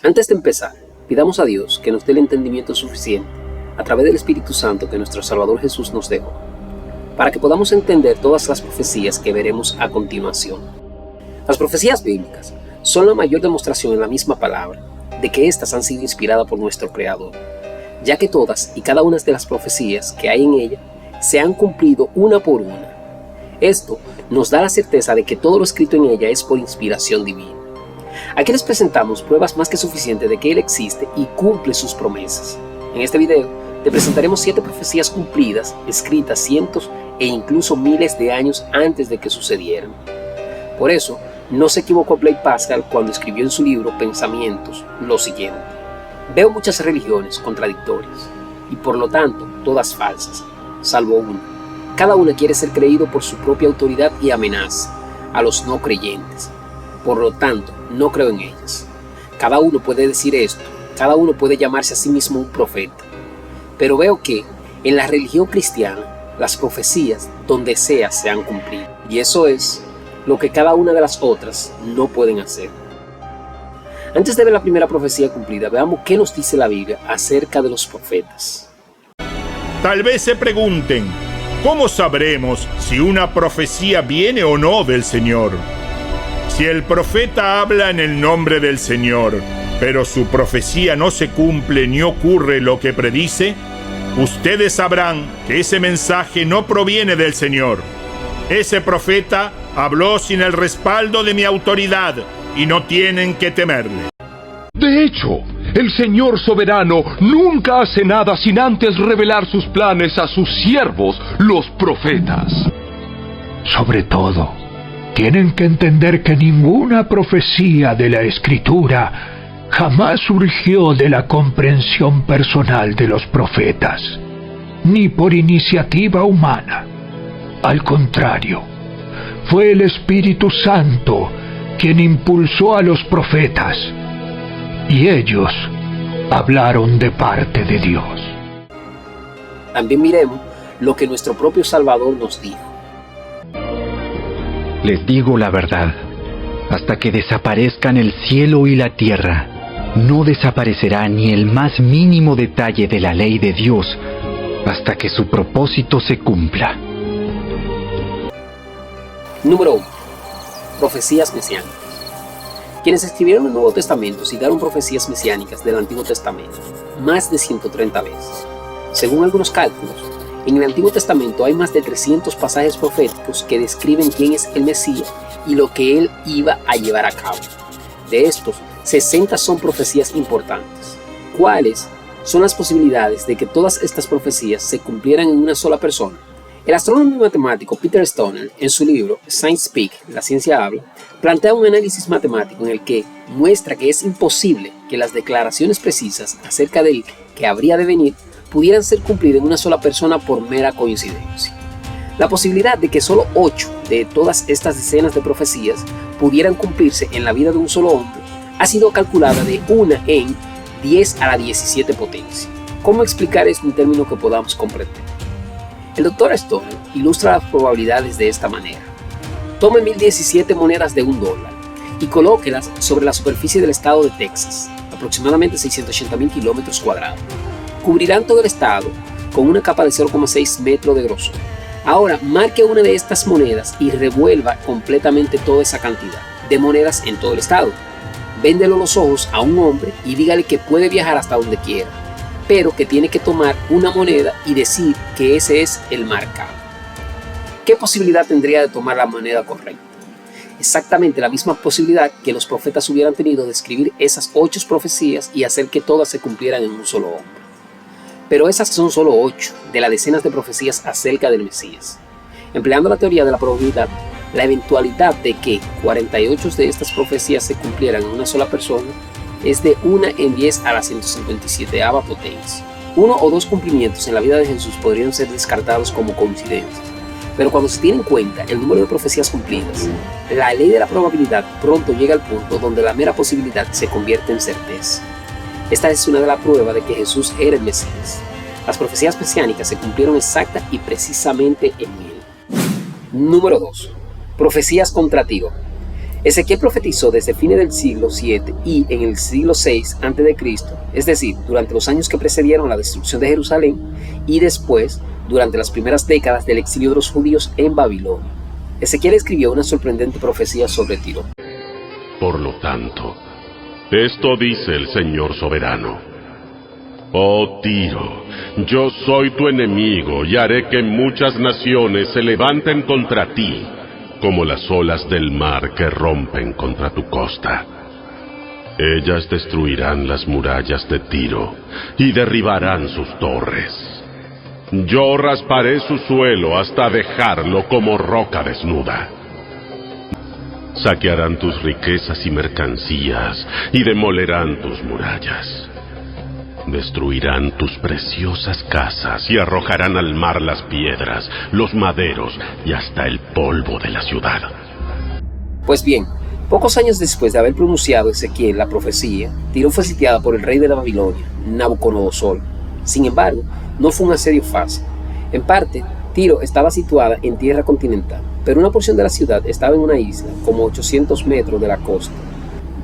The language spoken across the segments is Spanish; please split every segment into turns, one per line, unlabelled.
Antes de empezar, pidamos a Dios que nos dé el entendimiento suficiente a través del Espíritu Santo que nuestro Salvador Jesús nos dejó, para que podamos entender todas las profecías que veremos a continuación. Las profecías bíblicas son la mayor demostración en la misma palabra de que éstas han sido inspiradas por nuestro Creador, ya que todas y cada una de las profecías que hay en ella se han cumplido una por una. Esto nos da la certeza de que todo lo escrito en ella es por inspiración divina. Aquí les presentamos pruebas más que suficientes de que Él existe y cumple sus promesas. En este video te presentaremos 7 profecías cumplidas, escritas cientos e incluso miles de años antes de que sucedieran. Por eso, no se equivocó Blaise Pascal cuando escribió en su libro Pensamientos lo siguiente: veo muchas religiones contradictorias y por lo tanto todas falsas, salvo una. Cada una quiere ser creído por su propia autoridad y amenaza a los no creyentes. Por lo tanto, no creo en ellas. Cada uno puede decir esto, cada uno puede llamarse a sí mismo un profeta. Pero veo que en la religión cristiana, las profecías donde sea se han cumplido. Y eso es lo que cada una de las otras no pueden hacer. Antes de ver la primera profecía cumplida, veamos qué nos dice la Biblia acerca de los profetas.
Tal vez se pregunten, ¿cómo sabremos si una profecía viene o no del Señor? Si el profeta habla en el nombre del Señor, pero su profecía no se cumple ni ocurre lo que predice, ustedes sabrán que ese mensaje no proviene del Señor. Ese profeta habló sin el respaldo de mi autoridad y no tienen que temerle.
De hecho, el Señor soberano nunca hace nada sin antes revelar sus planes a sus siervos, los profetas.
Sobre todo, tienen que entender que ninguna profecía de la Escritura jamás surgió de la comprensión personal de los profetas, ni por iniciativa humana. Al contrario, fue el Espíritu Santo quien impulsó a los profetas, y ellos hablaron de parte de Dios.
También miremos lo que nuestro propio Salvador nos dijo.
Les digo la verdad, hasta que desaparezcan el cielo y la tierra, no desaparecerá ni el más mínimo detalle de la ley de Dios, hasta que su propósito se cumpla.
Número 1. Profecías mesiánicas. Quienes escribieron el Nuevo Testamento citaron profecías mesiánicas del Antiguo Testamento más de 130 veces. Según algunos cálculos, en el Antiguo Testamento hay más de 300 pasajes proféticos que describen quién es el Mesías y lo que él iba a llevar a cabo. De estos, 60 son profecías importantes. ¿Cuáles son las posibilidades de que todas estas profecías se cumplieran en una sola persona? El astrónomo y matemático Peter Stoner, en su libro Science Speak, La ciencia habla, plantea un análisis matemático en el que muestra que es imposible que las declaraciones precisas acerca del que habría de venir pudieran ser cumplidas en una sola persona por mera coincidencia. La posibilidad de que solo 8 de todas estas decenas de profecías pudieran cumplirse en la vida de un solo hombre ha sido calculada de 1 en 10 a la 17 potencia. ¿Cómo explicar esto en términos que podamos comprender? El Dr. Stoner ilustra las probabilidades de esta manera. Tome 1017 monedas de $1 y colóquelas sobre la superficie del estado de Texas, aproximadamente 680.000 kilómetros cuadrados. Cubrirán todo el estado con una capa de 0,6 metros de grosor. Ahora, marque una de estas monedas y revuelva completamente toda esa cantidad de monedas en todo el estado. Véndelo los ojos a un hombre y dígale que puede viajar hasta donde quiera, pero que tiene que tomar una moneda y decir que ese es el marcado. ¿Qué posibilidad tendría de tomar la moneda correcta? Exactamente la misma posibilidad que los profetas hubieran tenido de escribir esas 8 profecías y hacer que todas se cumplieran en un solo hombre. Pero esas son solo 8 de las decenas de profecías acerca del Mesías. Empleando la teoría de la probabilidad, la eventualidad de que 48 de estas profecías se cumplieran en una sola persona es de 1 en 10 a la 157ª potencia. 1 o 2 cumplimientos en la vida de Jesús podrían ser descartados como coincidencias, pero cuando se tiene en cuenta el número de profecías cumplidas, la ley de la probabilidad pronto llega al punto donde la mera posibilidad se convierte en certeza. Esta es una de las pruebas de que Jesús era el Mesías. Las profecías mesiánicas se cumplieron exacta y precisamente en él. Número 2. Profecías contra Tiro. Ezequiel profetizó desde fines del siglo VII y en el siglo VI a.C., es decir, durante los años que precedieron la destrucción de Jerusalén y después, durante las primeras décadas del exilio de los judíos en Babilonia. Ezequiel escribió una sorprendente profecía sobre Tiro.
Por lo tanto, esto dice el Señor soberano: Oh Tiro, yo soy tu enemigo y haré que muchas naciones se levanten contra ti, como las olas del mar que rompen contra tu costa. Ellas destruirán las murallas de Tiro y derribarán sus torres. Yo rasparé su suelo hasta dejarlo como roca desnuda. Saquearán tus riquezas y mercancías y demolerán tus murallas. Destruirán tus preciosas casas y arrojarán al mar las piedras, los maderos y hasta el polvo de la ciudad.
Pues bien, pocos años después de haber pronunciado Ezequiel la profecía, Tiro fue sitiada por el rey de la Babilonia, Nabucodonosor. Sin embargo, no fue un asedio fácil. En parte, Tiro estaba situada en tierra continental, pero una porción de la ciudad estaba en una isla, como 800 metros de la costa.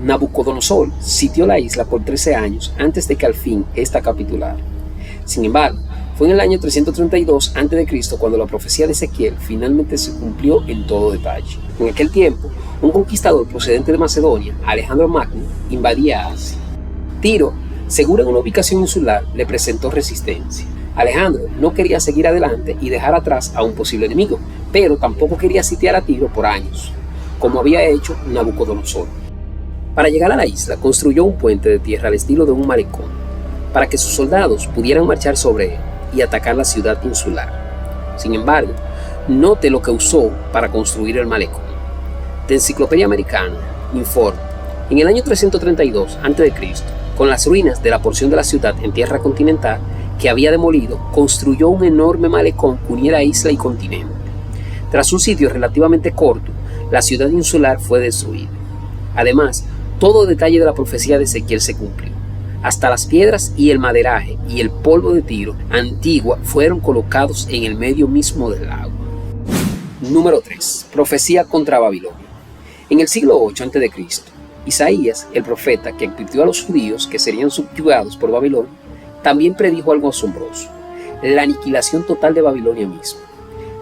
Nabucodonosor sitió la isla por 13 años antes de que al fin ésta capitulara. Sin embargo, fue en el año 332 a.C. cuando la profecía de Ezequiel finalmente se cumplió en todo detalle. En aquel tiempo, un conquistador procedente de Macedonia, Alejandro Magno, invadía Asia. Tiro, segura en una ubicación insular, le presentó resistencia. Alejandro no quería seguir adelante y dejar atrás a un posible enemigo, pero tampoco quería sitiar a Tiro por años, como había hecho Nabucodonosor. Para llegar a la isla, construyó un puente de tierra al estilo de un malecón, para que sus soldados pudieran marchar sobre él y atacar la ciudad insular. Sin embargo, note lo que usó para construir el malecón. The Enciclopedia Americana informa: en el año 332 a.C., con las ruinas de la porción de la ciudad en tierra continental que había demolido, construyó un enorme malecón que uniera isla y continente. Tras un sitio relativamente corto, la ciudad insular fue destruida. Además, todo detalle de la profecía de Ezequiel se cumplió. Hasta las piedras y el maderaje y el polvo de Tiro antigua fueron colocados en el medio mismo del agua. Número 3. Profecía contra Babilonia. En el siglo 8 a.C., Isaías, el profeta que advirtió a los judíos que serían subyugados por Babilonia, también predijo algo asombroso: la aniquilación total de Babilonia misma.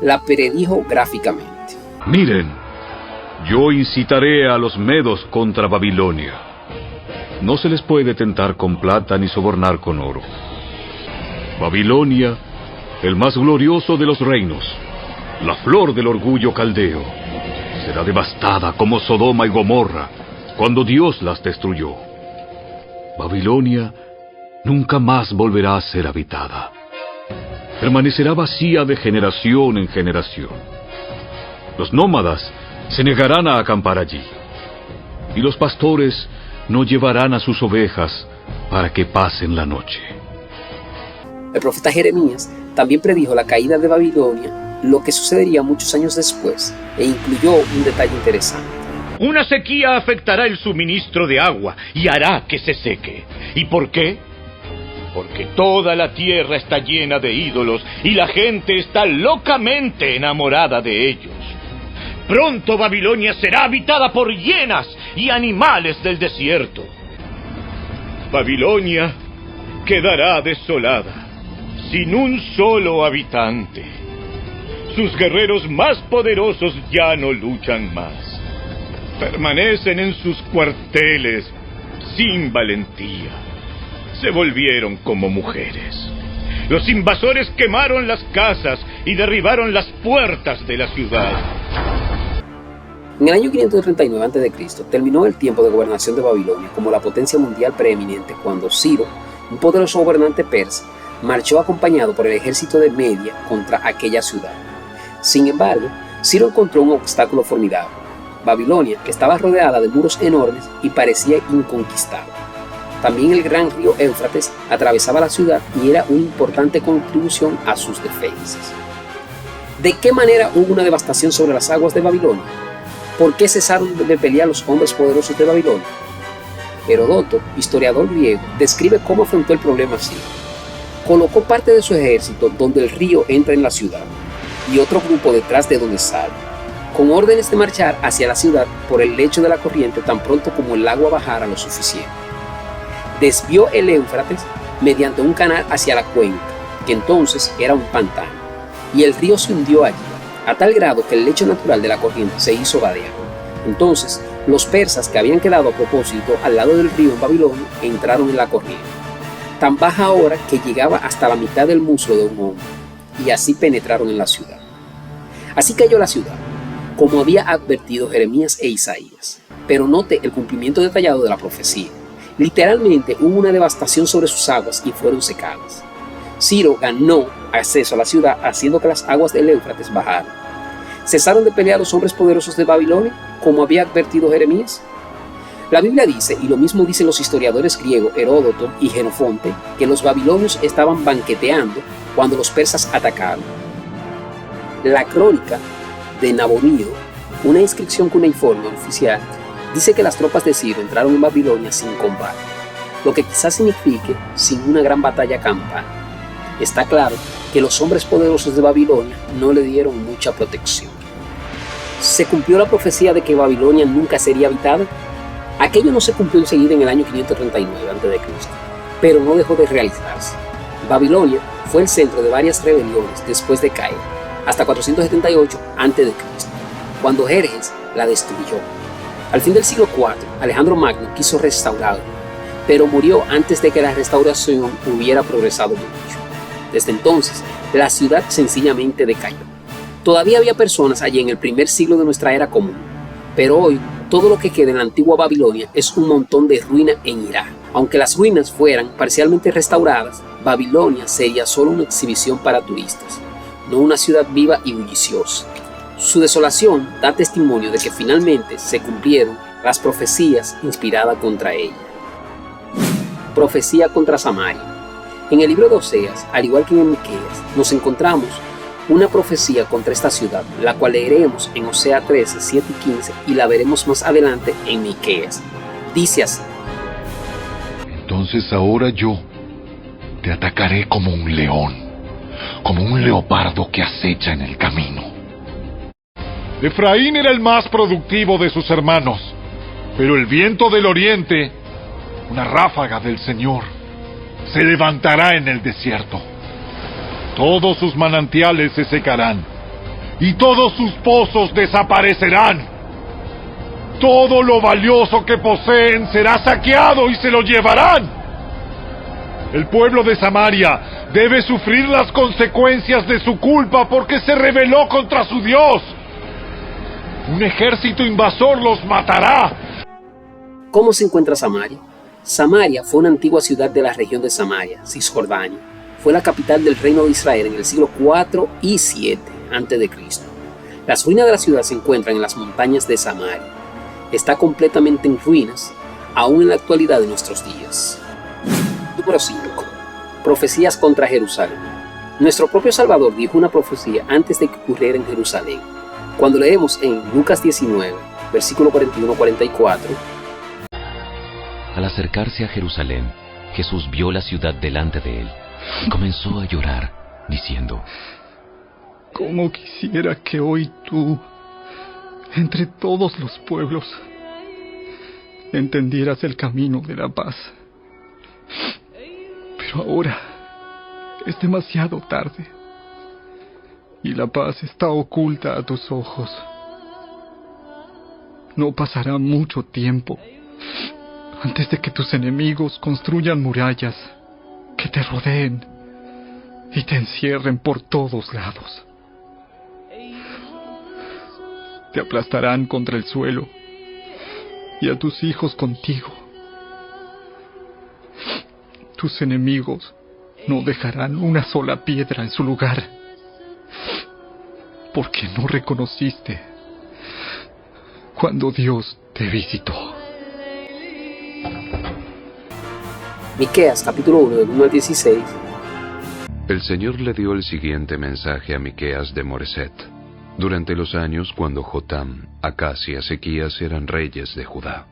La predijo gráficamente.
Miren, yo incitaré a los medos contra Babilonia. No se les puede tentar con plata ni sobornar con oro. Babilonia, el más glorioso de los reinos, la flor del orgullo caldeo, será devastada como Sodoma y Gomorra cuando Dios las destruyó. Babilonia nunca más volverá a ser habitada. Permanecerá vacía de generación en generación. Los nómadas se negarán a acampar allí, y los pastores no llevarán a sus ovejas para que pasen la noche.
El profeta Jeremías también predijo la caída de Babilonia, lo que sucedería muchos años después, e incluyó un detalle interesante.
Una sequía afectará el suministro de agua y hará que se seque. ¿Y por qué? Porque toda la tierra está llena de ídolos y la gente está locamente enamorada de ellos. Pronto Babilonia será habitada por hienas y animales del desierto. Babilonia quedará desolada, sin un solo habitante. Sus guerreros más poderosos ya no luchan más. Permanecen en sus cuarteles sin valentía. Se volvieron como mujeres. Los invasores quemaron las casas y derribaron las puertas de la ciudad.
En el año 539 a.C. terminó el tiempo de gobernación de Babilonia como la potencia mundial preeminente cuando Ciro, un poderoso gobernante persa, marchó acompañado por el ejército de Media contra aquella ciudad. Sin embargo, Ciro encontró un obstáculo formidable: Babilonia, que estaba rodeada de muros enormes y parecía inconquistable. También el gran río Éufrates atravesaba la ciudad y era una importante contribución a sus defensas. ¿De qué manera hubo una devastación sobre las aguas de Babilonia? ¿Por qué cesaron de pelear los hombres poderosos de Babilonia? Heródoto, historiador griego, describe cómo afrontó el problema así. Colocó parte de su ejército donde el río entra en la ciudad y otro grupo detrás de donde sale. con órdenes de marchar hacia la ciudad por el lecho de la corriente tan pronto como el agua bajara lo suficiente. Desvió el Éufrates mediante un canal hacia la cuenca, que entonces era un pantano, y el río se hundió allí, a tal grado que el lecho natural de la corriente se hizo vadear. Entonces, los persas que habían quedado a propósito al lado del río en Babilonia entraron en la corriente, tan baja ahora que llegaba hasta la mitad del muslo de un hombre, y así penetraron en la ciudad. Así cayó la ciudad, como había advertido Jeremías e Isaías. Pero note el cumplimiento detallado de la profecía. Literalmente hubo una devastación sobre sus aguas y fueron secadas. Ciro ganó acceso a la ciudad haciendo que las aguas del Éufrates bajaran. ¿Cesaron de pelear los hombres poderosos de Babilonia, como había advertido Jeremías? La Biblia dice, y lo mismo dicen los historiadores griegos Heródoto y Jenofonte, que los babilonios estaban banqueteando cuando los persas atacaron. La crónica de Nabonido, una inscripción cuneiforme oficial, dice que las tropas de Ciro entraron en Babilonia sin combate, lo que quizás signifique sin una gran batalla campal. Está claro que los hombres poderosos de Babilonia no le dieron mucha protección. ¿Se cumplió la profecía de que Babilonia nunca sería habitada? Aquello no se cumplió enseguida en el año 539 a.C., pero no dejó de realizarse. Babilonia fue el centro de varias rebeliones después de caer, hasta 478 a.C., cuando Jerjes la destruyó. Al fin del siglo IV, Alejandro Magno quiso restaurarla, pero murió antes de que la restauración hubiera progresado mucho. Desde entonces, la ciudad sencillamente decayó. Todavía había personas allí en el primer siglo de nuestra era común, pero hoy todo lo que queda en la antigua Babilonia es un montón de ruina en Irak. Aunque las ruinas fueran parcialmente restauradas, Babilonia sería solo una exhibición para turistas, no una ciudad viva y bulliciosa. Su desolación da testimonio de que finalmente se cumplieron las profecías inspiradas contra ella. Profecía contra Samaria. En el libro de Oseas, al igual que en Miqueas, nos encontramos una profecía contra esta ciudad, la cual leeremos en Oseas 13, 7 y 15 y la veremos más adelante en Miqueas. Dice así:
Entonces ahora yo te atacaré como un león, como un leopardo que acecha en el camino.
Efraín era el más productivo de sus hermanos, pero el viento del oriente, una ráfaga del Señor, se levantará en el desierto. Todos sus manantiales se secarán, y todos sus pozos desaparecerán. Todo lo valioso que poseen será saqueado y se lo llevarán. El pueblo de Samaria debe sufrir las consecuencias de su culpa porque se rebeló contra su Dios. Un ejército invasor los matará.
¿Cómo se encuentra Samaria? Samaria fue una antigua ciudad de la región de Samaria, Cisjordania. Fue la capital del reino de Israel en el siglo IV y 7 a.C. Las ruinas de la ciudad se encuentran en las montañas de Samaria. Está completamente en ruinas, aún en la actualidad de nuestros días. Número 5. Profecías contra Jerusalén. Nuestro propio Salvador dijo una profecía antes de que ocurriera en Jerusalén. Cuando leemos en Lucas 19, versículo 41-44,
al acercarse a Jerusalén, Jesús vio la ciudad delante de él y comenzó a llorar, diciendo:
¿Cómo quisiera que hoy tú, entre todos los pueblos, entendieras el camino de la paz? Pero ahora es demasiado tarde y la paz está oculta a tus ojos. No pasará mucho tiempo antes de que tus enemigos construyan murallas que te rodeen y te encierren por todos lados. Te aplastarán contra el suelo y a tus hijos contigo. Tus enemigos no dejarán una sola piedra en su lugar, porque no reconociste cuando Dios te visitó.
Miqueas capítulo 1 del 1 al 16.
El Señor le dio el siguiente mensaje a Miqueas de Moreset, durante los años cuando Jotam, Acaz y Ezequías eran reyes de Judá.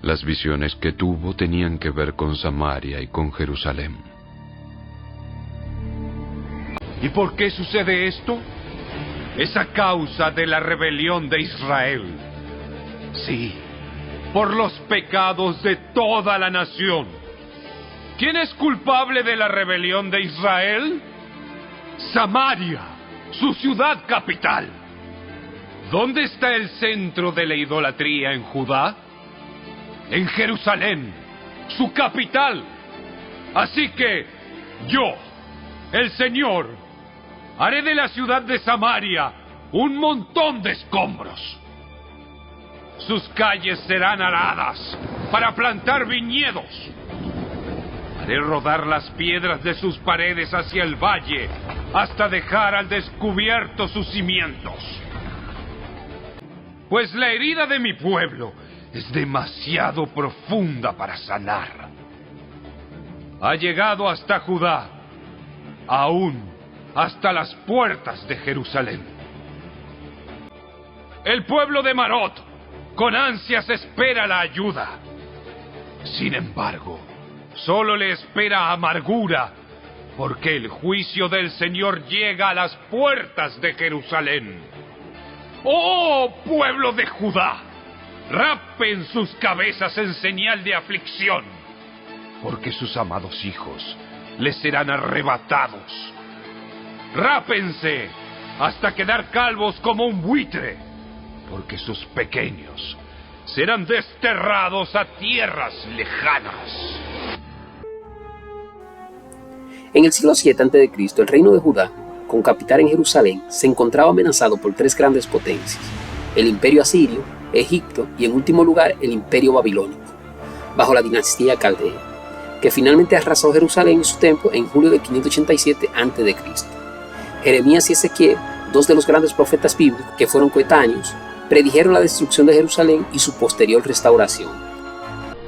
Las visiones que tuvo tenían que ver con Samaria y con Jerusalén.
¿Y por qué sucede esto?
es a causa de la rebelión de Israel. Sí, por los pecados de toda la nación. ¿Quién es culpable de la rebelión de Israel? Samaria, su ciudad capital. ¿Dónde está el centro de la idolatría en Judá? En Jerusalén, su capital. Así que yo, el Señor, haré de la ciudad de Samaria un montón de escombros. Sus calles serán aradas para plantar viñedos. Haré rodar las piedras de sus paredes hacia el valle hasta dejar al descubierto sus cimientos. Pues la herida de mi pueblo es demasiado profunda para sanar. Ha llegado hasta Judá, aún hasta las puertas de Jerusalén. El pueblo de Marot con ansias espera la ayuda. Sin embargo, solo le espera amargura, porque el juicio del Señor llega a las puertas de Jerusalén. ¡Oh, pueblo de Judá! Rapen sus cabezas en señal de aflicción, porque sus amados hijos les serán arrebatados. Rápense hasta quedar calvos como un buitre, porque sus pequeños serán desterrados a tierras lejanas.
En el siglo VII a.C., el reino de Judá, con capital en Jerusalén, se encontraba amenazado por tres grandes potencias: el imperio asirio, Egipto y, en último lugar, el imperio babilónico, bajo la dinastía caldea, que finalmente arrasó Jerusalén y su templo en julio de 587 a.C. Jeremías y Ezequiel, dos de los grandes profetas bíblicos que fueron coetáneos, predijeron la destrucción de Jerusalén y su posterior restauración.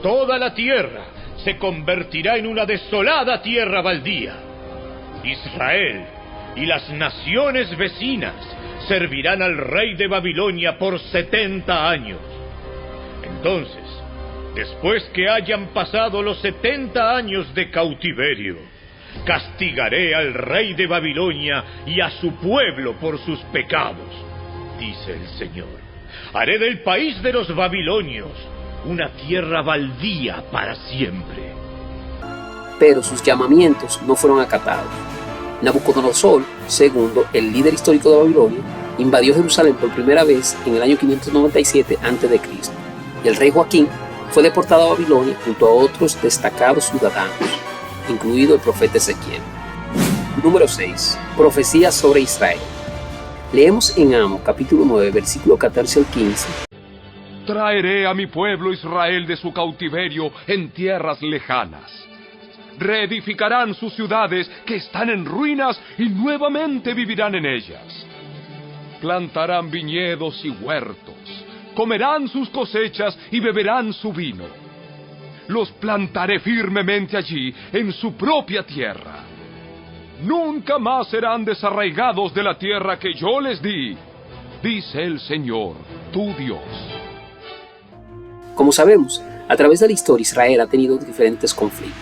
Toda la tierra se convertirá en una desolada tierra baldía. Israel y las naciones vecinas servirán al rey de Babilonia por 70 años. Entonces, después que hayan pasado los 70 años de cautiverio, castigaré al rey de Babilonia y a su pueblo por sus pecados, dice el Señor. Haré del país de los babilonios una tierra baldía para siempre.
Pero sus llamamientos no fueron acatados. Nabucodonosor II, el líder histórico de Babilonia, invadió Jerusalén por primera vez en el año 597 a.C. y el rey Joaquín fue deportado a Babilonia junto a otros destacados ciudadanos, incluido el profeta Ezequiel. Número 6. Profecías sobre Israel. Leemos en Amos capítulo 9, versículo 14 al 15.
Traeré a mi pueblo Israel de su cautiverio en tierras lejanas. Reedificarán sus ciudades que están en ruinas y nuevamente vivirán en ellas. Plantarán viñedos y huertos, comerán sus cosechas y beberán su vino. Los plantaré firmemente allí, en su propia tierra. Nunca más serán desarraigados de la tierra que yo les di, dice el Señor, tu Dios.
Como sabemos, a través de la historia Israel ha tenido diferentes conflictos,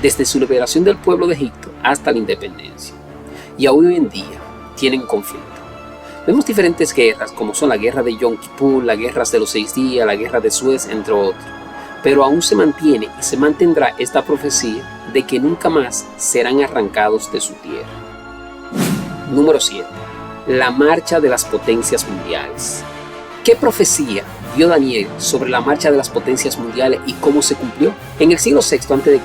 desde su liberación del pueblo de Egipto hasta la independencia. Y aún hoy en día tienen conflicto. Vemos diferentes guerras, como son la guerra de Yom Kippur, las guerras de los 6 días, la guerra de Suez, entre otros. Pero aún se mantiene y se mantendrá esta profecía de que nunca más serán arrancados de su tierra. Número 7. La marcha de las potencias mundiales. ¿Qué profecía dio Daniel sobre la marcha de las potencias mundiales y cómo se cumplió? En el siglo VI a.C.,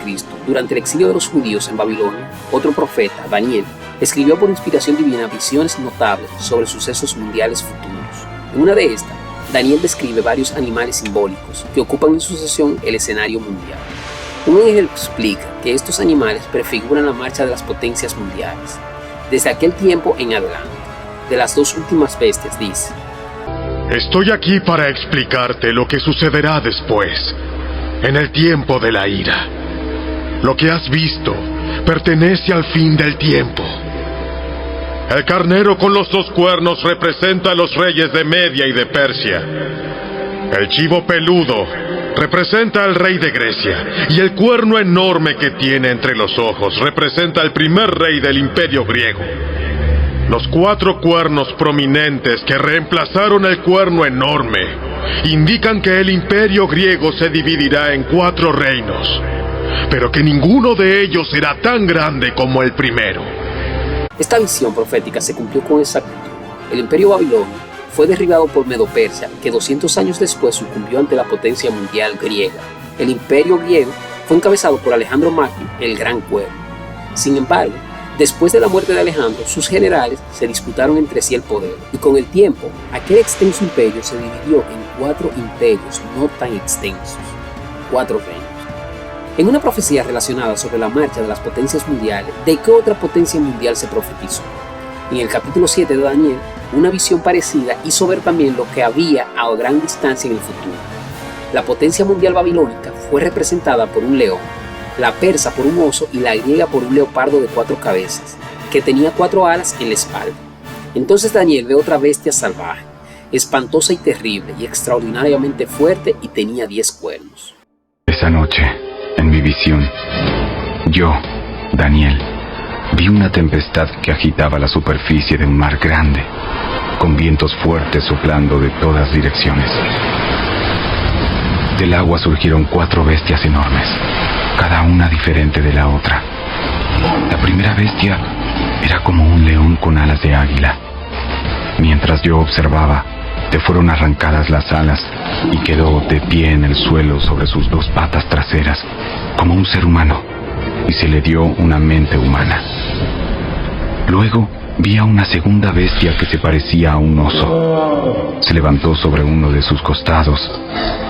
durante el exilio de los judíos en Babilonia, otro profeta, Daniel, escribió por inspiración divina visiones notables sobre sucesos mundiales futuros. En una de estas, Daniel describe varios animales simbólicos que ocupan en sucesión el escenario mundial. Un ángel explica que estos animales prefiguran la marcha de las potencias mundiales. Desde aquel tiempo en adelante, de las dos últimas bestias dice:
Estoy aquí para explicarte lo que sucederá después, en el tiempo de la ira. Lo que has visto pertenece al fin del tiempo. El carnero con los 2 cuernos representa a los reyes de Media y de Persia. El chivo peludo representa al rey de Grecia, y el cuerno enorme que tiene entre los ojos representa al primer rey del imperio griego. Los 4 cuernos prominentes que reemplazaron el cuerno enorme indican que el imperio griego se dividirá en 4 reinos, pero que ninguno de ellos será tan grande como el primero.
Esta visión profética se cumplió con exactitud. El imperio babilonio fue derribado por Medo-Persia, que 200 años después sucumbió ante la potencia mundial griega. El imperio griego fue encabezado por Alejandro Magno, el Gran Cuerno. Sin embargo, después de la muerte de Alejandro, sus generales se disputaron entre sí el poder, y con el tiempo, aquel extenso imperio se dividió en 4 imperios no tan extensos, 4 reinos. En una profecía relacionada sobre la marcha de las potencias mundiales, ¿de qué otra potencia mundial se profetizó? En el capítulo 7 de Daniel, una visión parecida hizo ver también lo que había a gran distancia en el futuro. La potencia mundial babilónica fue representada por un león, la persa por un oso y la griega por un leopardo de 4 cabezas, que tenía 4 alas en la espalda. Entonces Daniel ve otra bestia salvaje, espantosa y terrible y extraordinariamente fuerte, y tenía 10 cuernos.
Esa noche, en mi visión, yo, Daniel, vi una tempestad que agitaba la superficie de un mar grande, con vientos fuertes soplando de todas direcciones. Del agua surgieron 4 bestias enormes, cada una diferente de la otra. La primera bestia era como un león con alas de águila. Mientras yo observaba, le fueron arrancadas las alas y quedó de pie en el suelo sobre sus 2 patas traseras, como un ser humano, y se le dio una mente humana. Luego vi a una segunda bestia que se parecía a un oso. Se levantó sobre uno de sus costados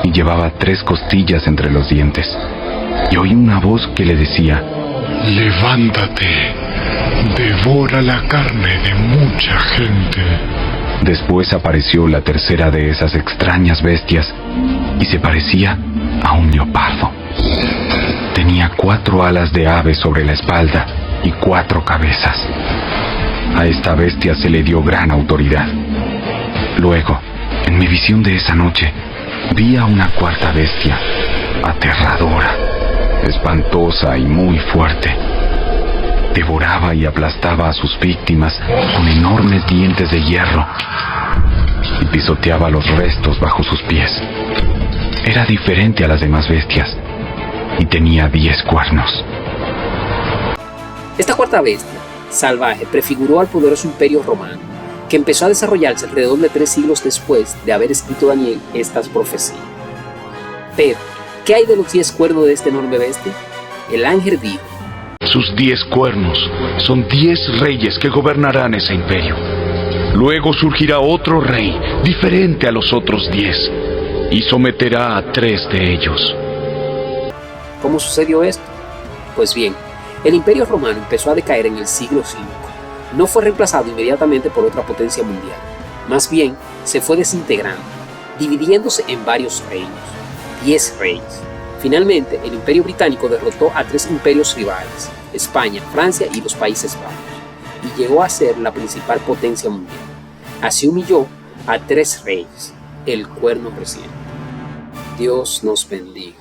y llevaba 3 costillas entre los dientes. Y oí una voz que le decía:
levántate, devora la carne de mucha gente.
Después apareció la tercera de esas extrañas bestias y se parecía a un leopardo. Tenía 4 alas de ave sobre la espalda y 4 cabezas. A esta bestia se le dio gran autoridad. Luego, en mi visión de esa noche, vi a una 4ª bestia, aterradora, espantosa y muy fuerte. Devoraba y aplastaba a sus víctimas con enormes dientes de hierro y pisoteaba los restos bajo sus pies. Era diferente a las demás bestias y tenía 10 cuernos.
Esta 4ª bestia salvaje prefiguró al poderoso imperio romano, que empezó a desarrollarse alrededor de 3 siglos después de haber escrito Daniel estas profecías. Pero, ¿qué hay de los 10 cuernos de esta enorme bestia? El ángel dijo:
sus 10 cuernos son 10 reyes que gobernarán ese imperio. Luego surgirá otro rey, diferente a los otros 10, y someterá a 3 de ellos.
¿Cómo sucedió esto? Pues bien, el imperio romano empezó a decaer en el siglo V. No fue reemplazado inmediatamente por otra potencia mundial. Más bien, se fue desintegrando, dividiéndose en varios reinos, 10 reyes. Finalmente, el imperio británico derrotó a 3 imperios rivales, España, Francia y los Países Bajos, y llegó a ser la principal potencia mundial. Así humilló a 3 reyes, el cuerno reciente. Dios nos bendiga.